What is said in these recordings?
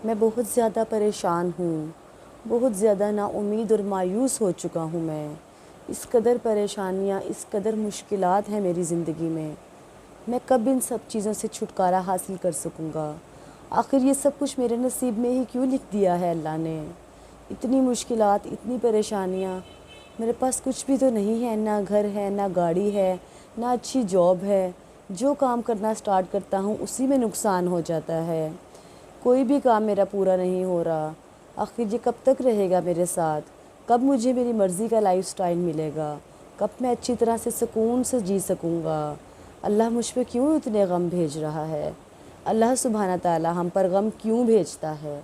میں بہت زیادہ پریشان ہوں، بہت زیادہ نا امید اور مایوس ہو چکا ہوں میں۔ اس قدر پریشانیاں، اس قدر مشکلات ہیں میری زندگی میں کب ان سب چیزوں سے چھٹکارا حاصل کر سکوں گا؟ آخر یہ سب کچھ میرے نصیب میں ہی کیوں لکھ دیا ہے اللہ نے؟ اتنی مشکلات، اتنی پریشانیاں، میرے پاس کچھ بھی تو نہیں ہے، نہ گھر ہے، نہ گاڑی ہے، نہ اچھی جاب ہے۔ جو کام کرنا سٹارٹ کرتا ہوں اسی میں نقصان ہو جاتا ہے۔ کوئی بھی کام میرا پورا نہیں ہو رہا۔ آخر یہ کب تک رہے گا میرے ساتھ؟ کب مجھے میری مرضی کا لائف سٹائل ملے گا؟ کب میں اچھی طرح سے سکون سے جی سکوں گا؟ اللہ مجھ پہ کیوں اتنے غم بھیج رہا ہے؟ اللہ سبحانہ تعالیٰ ہم پر غم کیوں بھیجتا ہے؟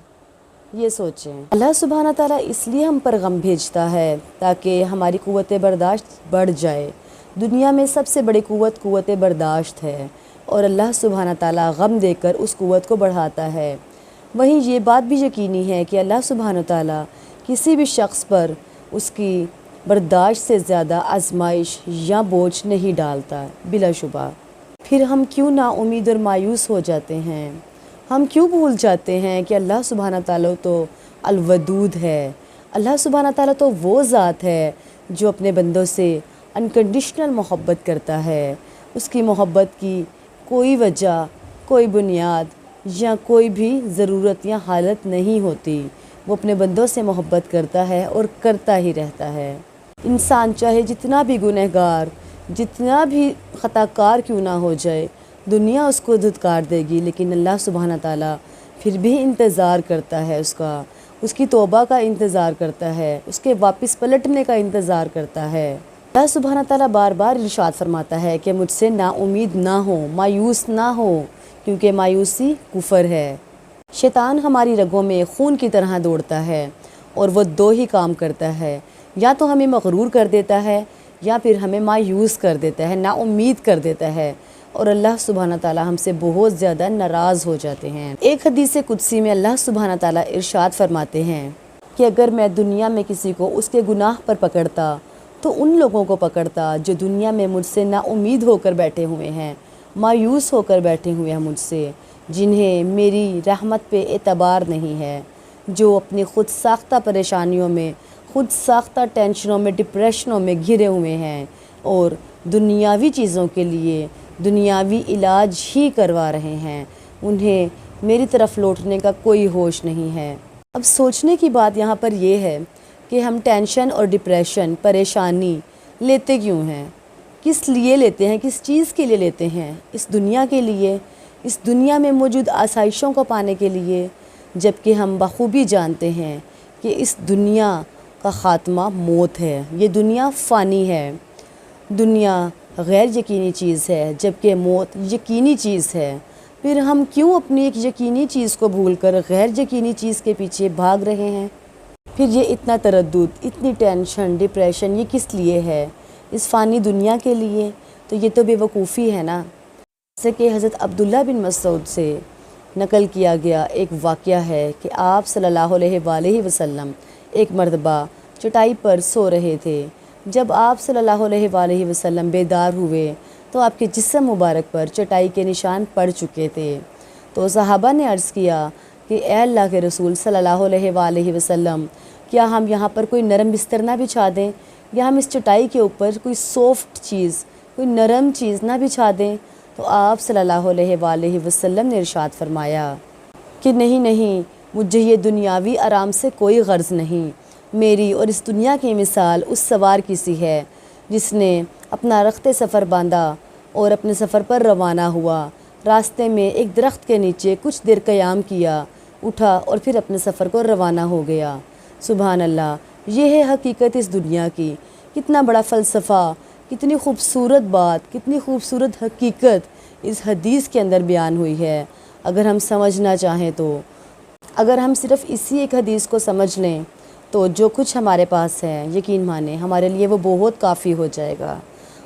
یہ سوچیں۔ اللہ سبحانہ تعالیٰ اس لیے ہم پر غم بھیجتا ہے تاکہ ہماری قوت برداشت بڑھ جائے۔ دنیا میں سب سے بڑی قوت برداشت ہے، اور اللہ سبحانہ تعالیٰ غم دے کر اس قوت کو بڑھاتا ہے۔ وہیں یہ بات بھی یقینی ہے کہ اللہ سبحانہ تعالیٰ کسی بھی شخص پر اس کی برداشت سے زیادہ آزمائش یا بوجھ نہیں ڈالتا بلا شبہ۔ پھر ہم کیوں نا امید اور مایوس ہو جاتے ہیں؟ ہم کیوں بھول جاتے ہیں کہ اللہ سبحانہ تعالیٰ تو الودود ہے؟ اللہ سبحانہ تعالیٰ تو وہ ذات ہے جو اپنے بندوں سے انکنڈیشنل محبت کرتا ہے۔ اس کی محبت کی کوئی وجہ، کوئی بنیاد یا کوئی بھی ضرورت یا حالت نہیں ہوتی۔ وہ اپنے بندوں سے محبت کرتا ہے اور کرتا ہی رہتا ہے۔ انسان چاہے جتنا بھی گنہگار، جتنا بھی خطا کار کیوں نہ ہو جائے، دنیا اس کو دھتکار دے گی، لیکن اللہ سبحانہ تعالیٰ پھر بھی انتظار کرتا ہے اس کی توبہ کا انتظار کرتا ہے، اس کے واپس پلٹنے کا انتظار کرتا ہے۔ اللہ سبحانہ تعالیٰ بار بار ارشاد فرماتا ہے کہ مجھ سے نا امید نہ ہو، مایوس نہ ہو، کیونکہ مایوسی کفر ہے۔ شیطان ہماری رگوں میں خون کی طرح دوڑتا ہے، اور وہ دو ہی کام کرتا ہے، یا تو ہمیں مغرور کر دیتا ہے یا پھر ہمیں مایوس کر دیتا ہے، نا امید کر دیتا ہے، اور اللہ سبحانہ تعالیٰ ہم سے بہت زیادہ ناراض ہو جاتے ہیں۔ ایک حدیث قدسی میں اللہ سبحانہ تعالیٰ ارشاد فرماتے ہیں کہ اگر میں دنیا میں کسی کو اس کے گناہ پر پکڑتا تو ان لوگوں کو پکڑتا جو دنیا میں مجھ سے نا امید ہو کر بیٹھے ہوئے ہیں، مایوس ہو کر بیٹھے ہوئے ہیں مجھ سے، جنہیں میری رحمت پہ اعتبار نہیں ہے، جو اپنی خود ساختہ پریشانیوں میں، خود ساختہ ٹینشنوں میں، ڈپریشنوں میں گھرے ہوئے ہیں، اور دنیاوی چیزوں کے لیے دنیاوی علاج ہی کروا رہے ہیں۔ انہیں میری طرف لوٹنے کا کوئی ہوش نہیں ہے۔ اب سوچنے کی بات یہاں پر یہ ہے کہ ہم ٹینشن اور ڈپریشن، پریشانی لیتے کیوں ہیں؟ کس لیے لیتے ہیں؟ کس چیز کے لیے لیتے ہیں؟ اس دنیا کے لیے، اس دنیا میں موجود آسائشوں کو پانے کے لیے، جبکہ ہم بخوبی جانتے ہیں کہ اس دنیا کا خاتمہ موت ہے۔ یہ دنیا فانی ہے، دنیا غیر یقینی چیز ہے، جبکہ موت یقینی چیز ہے۔ پھر ہم کیوں اپنی ایک یقینی چیز کو بھول کر غیر یقینی چیز کے پیچھے بھاگ رہے ہیں؟ پھر یہ اتنا تردد، اتنی ٹینشن، ڈپریشن، یہ کس لیے ہے؟ اس فانی دنیا کے لیے؟ تو یہ تو بے وقوفی ہے نا۔ جیسے کہ حضرت عبداللہ بن مسعود سے نقل کیا گیا ایک واقعہ ہے کہ آپ صلی اللہ علیہ وآلہ وسلم ایک مرتبہ چٹائی پر سو رہے تھے۔ جب آپ صلی اللہ علیہ وآلہ وسلم بیدار ہوئے تو آپ کے جسم مبارک پر چٹائی کے نشان پڑ چکے تھے۔ تو صحابہ نے عرض کیا کہ اے اللہ کے رسول صلی اللہ علیہ وآلہ وسلم، کیا ہم یہاں پر کوئی نرم بستر نہ بچھا دیں، یا ہم اس چٹائی کے اوپر کوئی سافٹ چیز، کوئی نرم چیز نہ بچھا دیں؟ تو آپ صلی اللہ علیہ وآلہ وسلم نے ارشاد فرمایا کہ نہیں، مجھے یہ دنیاوی آرام سے کوئی غرض نہیں۔ میری اور اس دنیا کی مثال اس سوار کی سی ہے جس نے اپنا رخت سفر باندھا اور اپنے سفر پر روانہ ہوا۔ راستے میں ایک درخت کے نیچے کچھ دیر قیام کیا، اٹھا اور پھر اپنے سفر کو روانہ ہو گیا۔ سبحان اللہ، یہ ہے حقیقت اس دنیا کی۔ کتنا بڑا فلسفہ، کتنی خوبصورت بات، کتنی خوبصورت حقیقت اس حدیث کے اندر بیان ہوئی ہے۔ اگر ہم سمجھنا چاہیں تو، اگر ہم صرف اسی ایک حدیث کو سمجھ لیں تو جو کچھ ہمارے پاس ہے، یقین مانیں ہمارے لیے وہ بہت کافی ہو جائے گا،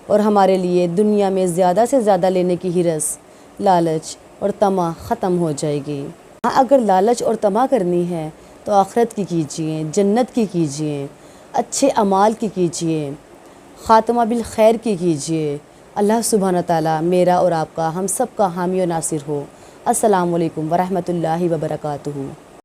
اور ہمارے لیے دنیا میں زیادہ سے زیادہ لینے کی ہرس، لالچ اور طمع ختم ہو جائے گی۔ اگر لالچ اور طمع کرنی ہے تو آخرت کی کیجئے، جنت کی کیجئے، اچھے اعمال کی کیجئے، خاتمہ بالخیر کی کیجئے۔ اللہ سبحانہ تعالیٰ میرا اور آپ کا، ہم سب کا حامی و ناصر ہو۔ السلام علیکم ورحمۃ اللہ وبرکاتہ۔